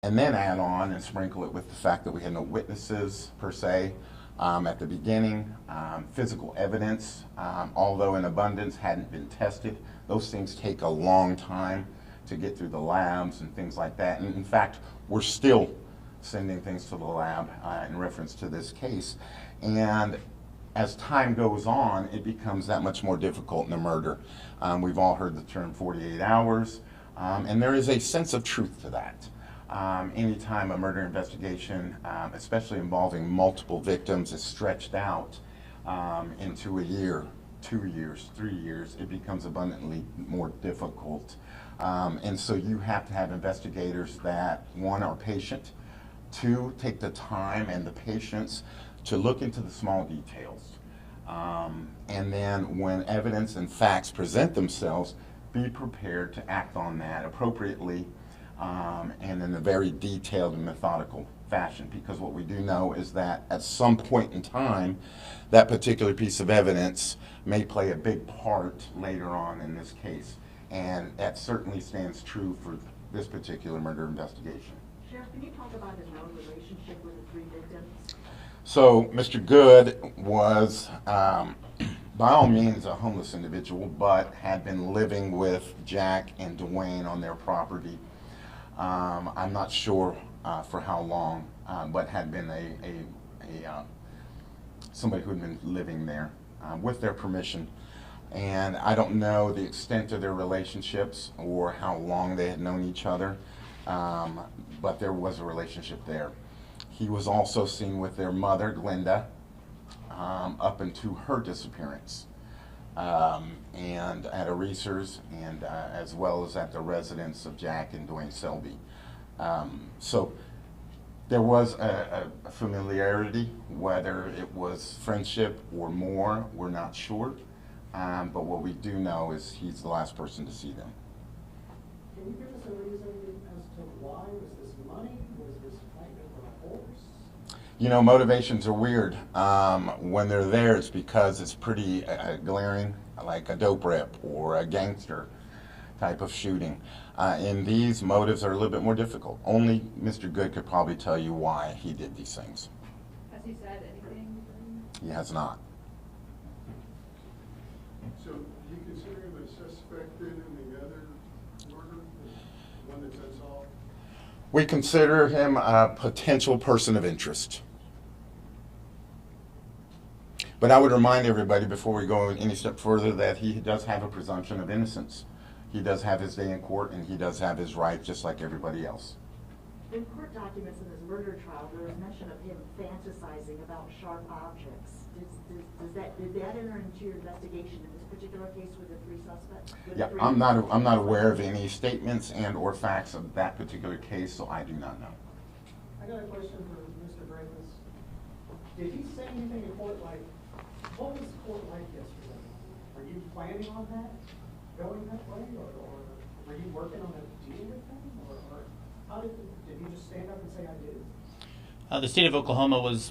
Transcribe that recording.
and then add on and sprinkle it with the fact that we had no witnesses per se at the beginning. Physical evidence, although in abundance, hadn't been tested. Those things take a long time to get through the labs and things like that. And in fact, we're still sending things to the lab in reference to this case. And as time goes on, it becomes that much more difficult in a murder. We've all heard the term 48 hours, and there is a sense of truth to that. Anytime a murder investigation, especially involving multiple victims, is stretched out into a year, 2 years, 3 years, it becomes abundantly more difficult. And so you have to have investigators that, one, are patient, two, take the time and the patience to look into the small details. And then when evidence and facts present themselves, be prepared to act on that appropriately and in a very detailed and methodical fashion. Because what we do know is that at some point in time, that particular piece of evidence may play a big part later on in this case. And that certainly stands true for this particular murder investigation. Sheriff, can you talk about his own relationship with the 3 victims? So Mr. Good was, by all means, a homeless individual, but had been living with Jack and Dwayne on their property. I'm not sure for how long, but had been somebody who had been living there with their permission. And I don't know the extent of their relationships or how long they had known each other, but there was a relationship there. He was also seen with their mother, Glenda, up into her disappearance, and at a Reese's, and as well as at the residence of Jack and Dwayne Selby. So there was a familiarity, whether it was friendship or more, we're not sure. But what we do know is he's the last person to see them. Can you give us a reason as to why? Was this money? Was this fight over a horse? You know, motivations are weird. When they're there, it's because it's pretty glaring, like a dope rip or a gangster type of shooting. In these, motives are a little bit more difficult. Only Mr. Good could probably tell you why he did these things. Has he said anything? He has not. So do you consider him a suspect then in the other murder, the one that's unsolved? We consider him a potential person of interest. But I would remind everybody before we go any step further that he does have a presumption of innocence. He does have his day in court and he does have his rights just like everybody else. In court documents in his murder trial, there was mention of him fantasizing about sharp objects. Did that enter into your investigation in this particular case with the 3 suspects? Yeah, I'm not aware of any statements and or facts of that particular case, so I do not know. I got a question for Mr. Braithwaite. Did he say anything in court like, what was court like yesterday? Are you planning on that, going that way, or were you working on a deal with him, or how did he just stand up and say I did? The state of Oklahoma was